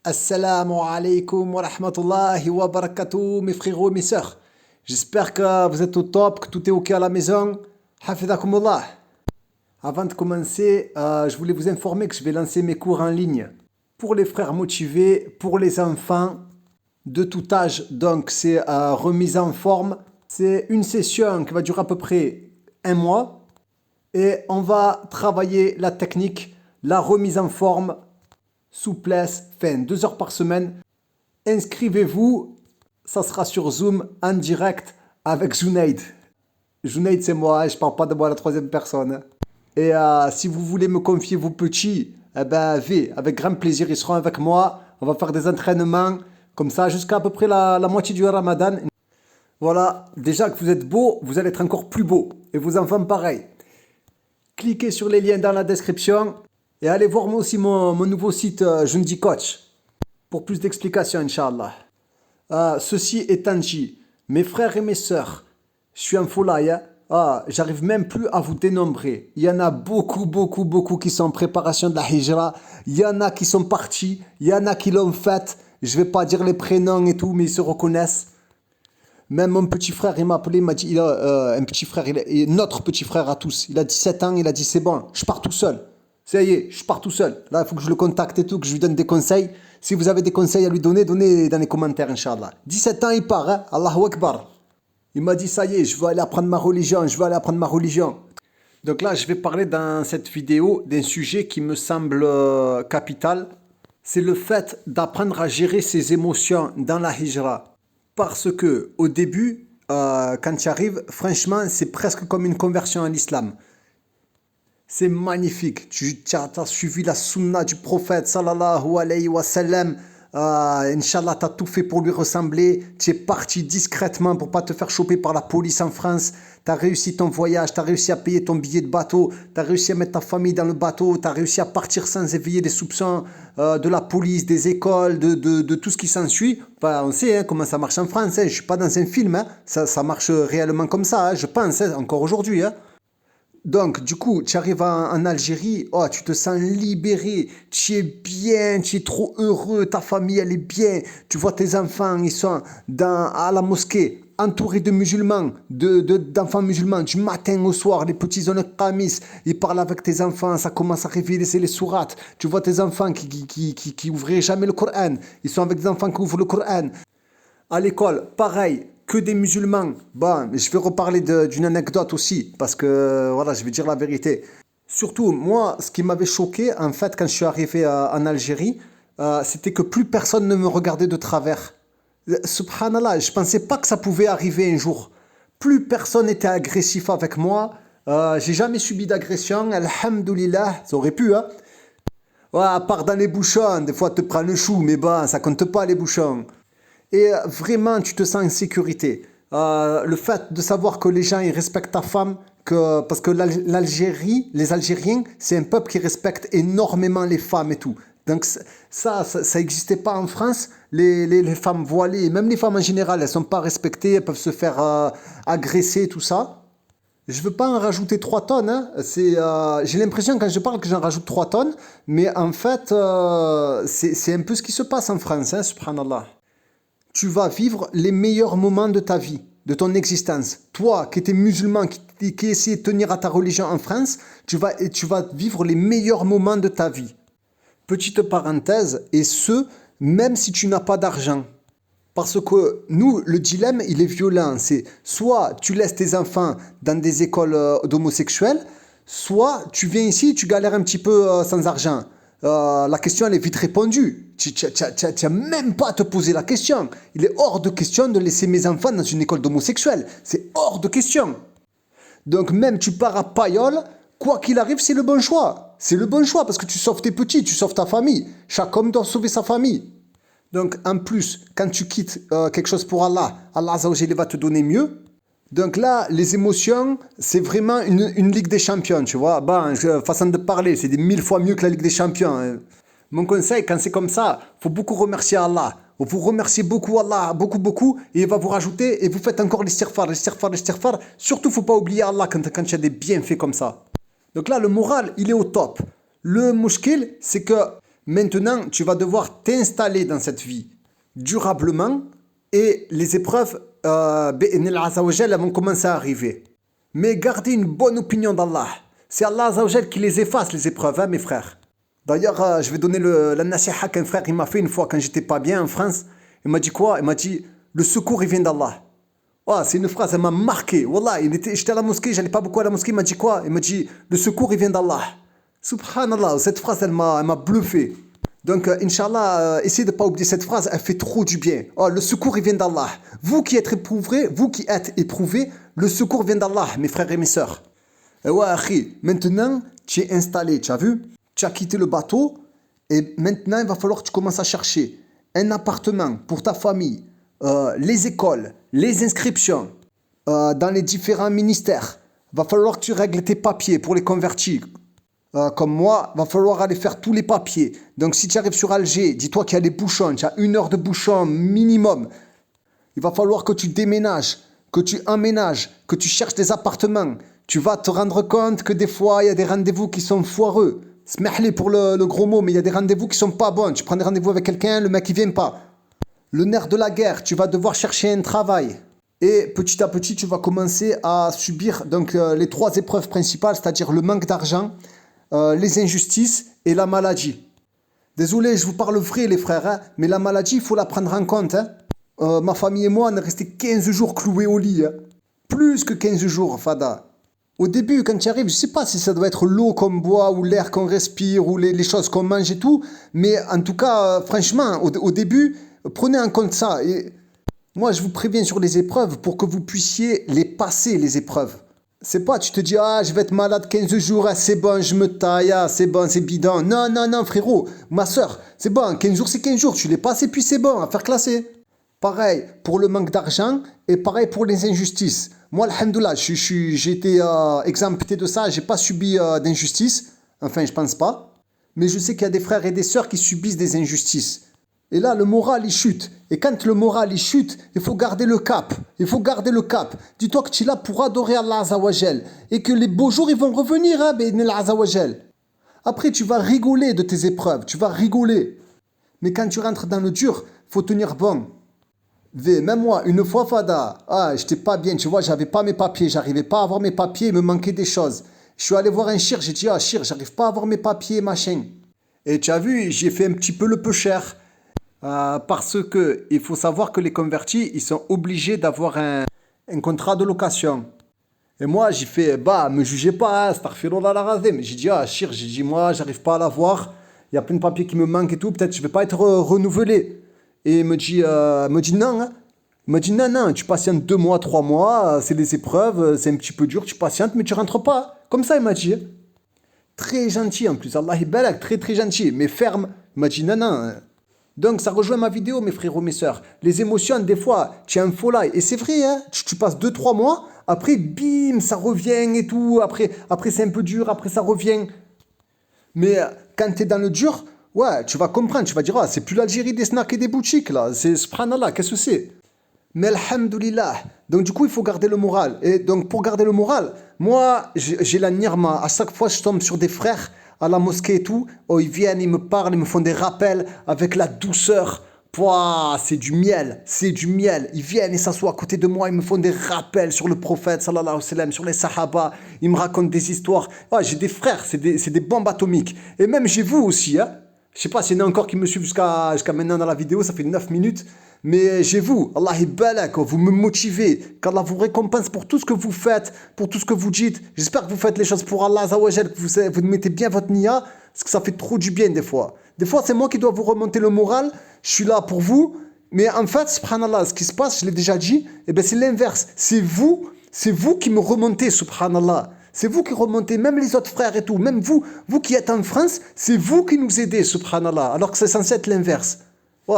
Assalamu alaikum wa rahmatullahi wa barakatuh, mes frérots et mes sœurs. J'espère que vous êtes au top, que tout est ok à la maison. Hafidhakumullah. Avant de commencer, je voulais vous informer que je vais lancer mes cours en ligne pour les frères motivés, pour les enfants de tout âge. Donc, c'est remise en forme. C'est une session qui va durer à peu près un mois et on va travailler la technique, la remise en forme, souplesse, 2 heures par semaine. Inscrivez-vous, ça sera sur Zoom en direct avec Junaid. Junaid, c'est moi, je parle pas de moi à la troisième personne. Et si vous voulez me confier vos petits, eh ben, avec grand plaisir, ils seront avec moi. On va faire des entraînements comme ça jusqu'à à peu près la moitié du Ramadan. Voilà, déjà que vous êtes beau, vous allez être encore plus beau. Et vos enfants, pareil. Cliquez sur les liens dans la description. Et allez voir moi aussi mon nouveau site Jundi Coach pour plus d'explications, Inch'Allah. Ceci étant dit, mes frères et mes sœurs, je suis en folie, hein. J'arrive même plus à vous dénombrer. Il y en a beaucoup qui sont en préparation de la hijra. Il y en a qui sont partis, il y en a qui l'ont fait. Je vais pas dire les prénoms et tout, mais ils se reconnaissent. Même mon petit frère, il m'a appelé, il m'a dit, il a un petit frère, notre petit frère à tous. Il a 17 ans, il a dit c'est bon, je pars tout seul. Ça y est, je pars tout seul. Là, il faut que je le contacte et tout, que je lui donne des conseils. Si vous avez des conseils à lui donner, donnez dans les commentaires, Inch'Allah. 17 ans, il part, hein? Allahu Akbar. Il m'a dit, ça y est, je veux aller apprendre ma religion, Donc là, je vais parler dans cette vidéo d'un sujet qui me semble capital. C'est le fait d'apprendre à gérer ses émotions dans la hijra. Parce que au début, quand tu arrives, franchement, c'est presque comme une conversion à l'islam. C'est magnifique. Tu as suivi la sunna du prophète, sallallahu alayhi wa sallam. Inch'Allah, tu as tout fait pour lui ressembler. Tu es parti discrètement pour pas te faire choper par la police en France. Tu as réussi ton voyage, tu as réussi à payer ton billet de bateau, tu as réussi à mettre ta famille dans le bateau, tu as réussi à partir sans éveiller les soupçons de la police, des écoles, de tout ce qui s'ensuit. Enfin, on sait comment ça marche en France. Je ne suis pas dans un film. Ça marche réellement comme ça, je pense, encore aujourd'hui. Donc, du coup, tu arrives en Algérie, tu te sens libéré, tu es bien, tu es trop heureux, ta famille, elle est bien. Tu vois tes enfants, ils sont à la mosquée, entourés de musulmans, d'enfants musulmans, du matin au soir. Les petits ont le qamis, ils parlent avec tes enfants, ça commence à révéler les sourates. Tu vois tes enfants qui ouvraient jamais le Coran, ils sont avec des enfants qui ouvrent le Coran. À l'école, pareil, que des musulmans. Bon, je vais reparler d'une anecdote aussi, parce que, voilà, je vais dire la vérité. Surtout, moi, ce qui m'avait choqué, en fait, quand je suis arrivé en Algérie, c'était que plus personne ne me regardait de travers. Subhanallah, je pensais pas que ça pouvait arriver un jour. Plus personne n'était agressif avec moi. J'ai jamais subi d'agression, alhamdoulilah, ça aurait pu, hein. Ouais, à part dans les bouchons, des fois tu te prends le chou, mais bon, ça compte pas les bouchons. Et vraiment, tu te sens en sécurité. Le fait de savoir que les gens ils respectent ta femme, parce que l'Algérie, les Algériens, c'est un peuple qui respecte énormément les femmes et tout. Donc ça n'existait pas en France. Les femmes voilées, même les femmes en général, elles ne sont pas respectées, elles peuvent se faire agresser, tout ça. Je veux pas en rajouter 3 tonnes. J'ai l'impression quand je parle que j'en rajoute 3 tonnes, mais en fait, c'est un peu ce qui se passe en France, subhanallah. Tu vas vivre les meilleurs moments de ta vie, de ton existence. Toi, qui étais musulman, qui essayais de tenir à ta religion en France, tu vas vivre les meilleurs moments de ta vie. Petite parenthèse, et ce, même si tu n'as pas d'argent. Parce que nous, le dilemme, il est violent. C'est soit tu laisses tes enfants dans des écoles d'homosexuels, soit tu viens ici, tu galères un petit peu sans argent. La question, elle est vite répondue. Tu n'as même pas à te poser la question. Il est hors de question de laisser mes enfants dans une école d'homosexuels. C'est hors de question. Donc même tu pars à Payolle, quoi qu'il arrive, c'est le bon choix. C'est le bon choix parce que tu sauves tes petits, tu sauves ta famille. Chaque homme doit sauver sa famille. Donc en plus, quand tu quittes quelque chose pour Allah, Allah Azza wa Jalla va te donner mieux. Donc là, les émotions, c'est vraiment une Ligue des Champions, tu vois. Façon de parler, c'est 1000 fois mieux que la Ligue des Champions. Mon conseil, quand c'est comme ça, il faut beaucoup remercier Allah. Vous remerciez beaucoup Allah, beaucoup, et il va vous rajouter, et vous faites encore l'istighfar. Surtout, il ne faut pas oublier Allah quand il y a des bienfaits comme ça. Donc là, le moral, il est au top. Le mouchkil, c'est que Maintenant, tu vas devoir t'installer dans cette vie durablement et les épreuves, bi'idhnillah azza wa jal, elles vont commencer à arriver. Mais gardez une bonne opinion d'Allah. C'est Allah azza wa jal qui les efface, les épreuves, hein, mes frères. D'ailleurs, je vais donner la nasiha qu'un frère il m'a fait une fois quand j'étais pas bien en France. Il m'a dit quoi? Il m'a dit, le secours il vient d'Allah. Oh, c'est une phrase, elle m'a marqué. Wallah, j'étais à la mosquée, j'allais pas beaucoup à la mosquée. Il m'a dit quoi? Il m'a dit, le secours il vient d'Allah. Subhanallah, cette phrase elle m'a bluffé. Donc, Inch'Allah, essayez de ne pas oublier cette phrase, elle fait trop du bien. Oh, le secours il vient d'Allah. Vous qui êtes éprouvés, le secours vient d'Allah, mes frères et mes sœurs. Et ouais, akhi, maintenant, tu es installé, tu as vu? Tu as quitté le bateau, et maintenant, il va falloir que tu commences à chercher un appartement pour ta famille, les écoles, les inscriptions, dans les différents ministères. Il va falloir que tu règles tes papiers pour les convertir. Comme moi, va falloir aller faire tous les papiers. Donc si tu arrives sur Alger, dis-toi qu'il y a des bouchons, tu as 1 heure de bouchon minimum. Il va falloir que tu déménages, que tu emménages, que tu cherches des appartements. Tu vas te rendre compte que des fois, il y a des rendez-vous qui sont foireux. Smahli pour le gros mot, mais il y a des rendez-vous qui sont pas bons. Tu prends des rendez-vous avec quelqu'un, le mec il vient pas. Le nerf de la guerre, tu vas devoir chercher un travail. Et petit à petit, tu vas commencer à subir donc, les 3 épreuves principales, c'est-à-dire le manque d'argent, les injustices et la maladie. Désolé, je vous parle vrai les frères, hein, mais la maladie, il faut la prendre en compte. Hein. Ma famille et moi, on est restés 15 jours cloués au lit. Hein. Plus que 15 jours, Fada. Au début, quand tu arrives, je ne sais pas si ça doit être l'eau qu'on boit ou l'air qu'on respire ou les choses qu'on mange et tout, mais en tout cas, franchement, au début, prenez en compte ça. Et moi, je vous préviens sur les épreuves pour que vous puissiez les passer, les épreuves. C'est pas, tu te dis, ah, je vais être malade 15 jours, ah, c'est bon, je me taille, ah, c'est bon, c'est bidon. Non, non, non, frérot, ma soeur, c'est bon, 15 jours, c'est 15 jours, tu les passes et puis c'est bon, à faire classer. Pareil pour le manque d'argent et pareil pour les injustices. Moi, alhamdoulilah, j'ai été exempté de ça, j'ai pas subi d'injustice, enfin, je pense pas. Mais je sais qu'il y a des frères et des sœurs qui subissent des injustices. Et là, le moral, il chute. Et quand le moral, il chute, il faut garder le cap. Il faut garder le cap. Dis-toi que tu es là pour adorer Allah Azza wa Jal. Et que les beaux jours, ils vont revenir, hein, bi'idhnillah Azza wa Jal. Après, tu vas rigoler de tes épreuves. Tu vas rigoler. Mais quand tu rentres dans le dur, il faut tenir bon. Même moi, une fois, Fada, j'étais pas bien. Tu vois, j'avais pas mes papiers. J'arrivais pas à avoir mes papiers. Il me manquait des choses. Je suis allé voir un shir. J'ai dit, shir, j'arrive pas à avoir mes papiers, machin. Et tu as vu, j'ai fait un petit peu le peu cher. Parce que il faut savoir que les convertis, ils sont obligés d'avoir un contrat de location. Et moi, j'ai fait, me jugez pas, astaghfirullah al-azim. J'ai dit, shir, j'ai dit, moi, j'arrive pas à l'avoir. Il y a plein de papiers qui me manquent et tout. Peut-être que je vais pas être renouvelé. Et il me dit non. Hein. Il me dit, non, tu patientes 2 mois, 3 mois. C'est les épreuves, c'est un petit peu dur. Tu patientes, mais tu rentres pas. Comme ça, il m'a dit. Très gentil en plus. Allah ibarak, très très gentil. Mais ferme. Il m'a dit, non. Donc ça rejoint ma vidéo, mes frérots, mes sœurs. Les émotions, des fois, tu es un faux là. Et c'est vrai, hein, tu passes 2-3 mois, après, bim, ça revient et tout. Après c'est un peu dur, après ça revient. Mais quand tu es dans le dur, ouais, tu vas comprendre. Tu vas dire, c'est plus l'Algérie des snacks et des boutiques, là. C'est subhanallah, qu'est-ce que c'est? Mais alhamdoulilah. Donc du coup, il faut garder le moral. Et donc pour garder le moral, moi, j'ai la nirma. À chaque fois, je tombe sur des frères à la mosquée et tout, ils viennent, ils me parlent, ils me font des rappels avec la douceur. Pouah, c'est du miel, c'est du miel. Ils viennent et s'assoient à côté de moi, ils me font des rappels sur le prophète, sallallahu alayhi wa sallam, sur les sahaba. Ils me racontent des histoires. J'ai des frères, c'est des bombes atomiques. Et même j'ai vous aussi, hein. Je sais pas s'il y en a encore qui me suivent jusqu'à maintenant dans la vidéo, ça fait 9 minutes. Mais j'ai vous, Allah ibalak, vous me motivez, qu'Allah vous récompense pour tout ce que vous faites, pour tout ce que vous dites. J'espère que vous faites les choses pour Allah Azza wa Jal, que vous mettez bien votre niya, parce que ça fait trop du bien des fois. Des fois, c'est moi qui dois vous remonter le moral, je suis là pour vous, mais en fait, subhanallah, ce qui se passe, je l'ai déjà dit, c'est l'inverse. C'est vous qui me remontez, subhanallah. C'est vous qui remontez, même les autres frères et tout, même vous qui êtes en France, c'est vous qui nous aidez, subhanallah, alors que c'est censé être l'inverse.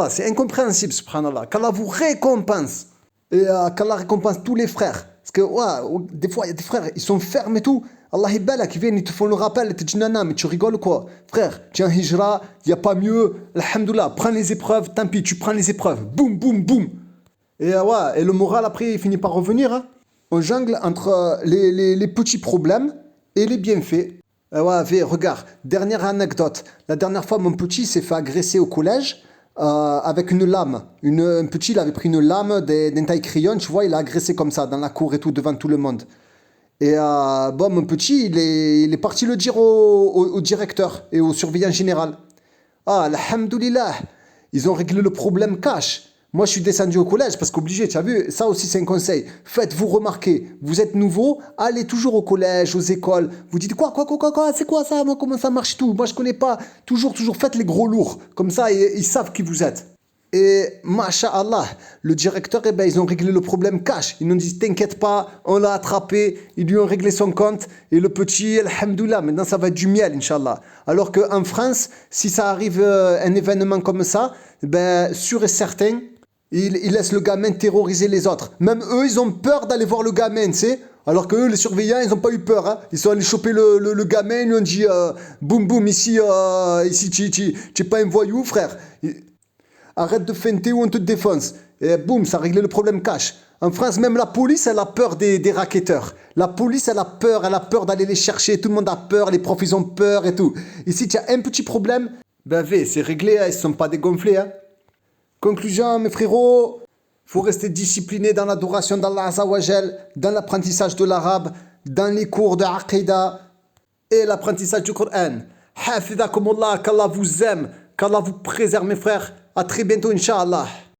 C'est incompréhensible, subhanallah. Qu'Allah vous récompense. Et qu'Allah récompense tous les frères. Parce que, des fois, il y a des frères, ils sont fermes et tout. Allah ibala, qui viennent, ils te font le rappel, ils te disent, non, mais tu rigoles quoi? Frère, tu es en hijra, il n'y a pas mieux. Alhamdoulilah, prends les épreuves, tant pis, tu prends les épreuves. Boum, boum, boum. Et le moral, après, il finit par revenir. Hein. On jongle entre les petits problèmes et les bienfaits. Ouais, regarde, dernière anecdote. La dernière fois, mon petit s'est fait agresser au collège avec une lame. Un petit, il avait pris une lame d'un taille-crayon, tu vois, il a agressé comme ça, dans la cour et tout, devant tout le monde. Et bon, mon petit, il est parti le dire au directeur et au surveillant général. Ah, alhamdoulilah, ils ont réglé le problème cash. Moi, je suis descendu au collège parce qu'obligé, tu as vu, ça aussi c'est un conseil. Faites-vous remarquer, vous êtes nouveau, allez toujours au collège, aux écoles. Vous dites quoi, c'est quoi ça, moi, comment ça marche tout? Moi, je connais pas. Toujours, faites les gros lourds. Comme ça, ils savent qui vous êtes. Et masha'Allah, le directeur, eh ben, ils ont réglé le problème cash. Ils nous disent, t'inquiète pas, on l'a attrapé, ils lui ont réglé son compte. Et le petit, alhamdoulilah, maintenant ça va être du miel, Inch'Allah. Alors qu'en France, si ça arrive un événement comme ça, ben, sûr et certain, ils laissent le gamin terroriser les autres. Même eux, ils ont peur d'aller voir le gamin, tu sais. Alors que eux, les surveillants, ils n'ont pas eu peur. Hein. Ils sont allés choper le gamin, ils lui ont dit, boum boum, ici, tu n'es pas un voyou, frère. Arrête de feinter ou on te défonce. Et boum, ça a réglé le problème cash. En France, même la police, elle a peur des racketteurs. La police, elle a peur d'aller les chercher. Tout le monde a peur, les profs, ils ont peur et tout. Ici, tu as un petit problème, ben, c'est réglé, hein, ils ne sont pas dégonflés. Hein. Conclusion, mes frérots, faut rester discipliné dans l'adoration d'Allah Azzawajal, dans l'apprentissage de l'arabe, dans les cours de Aqidah et l'apprentissage du Coran. Hafidakumullah, qu'Allah vous aime, qu'Allah vous préserve, mes frères. À très bientôt, Inch'Allah.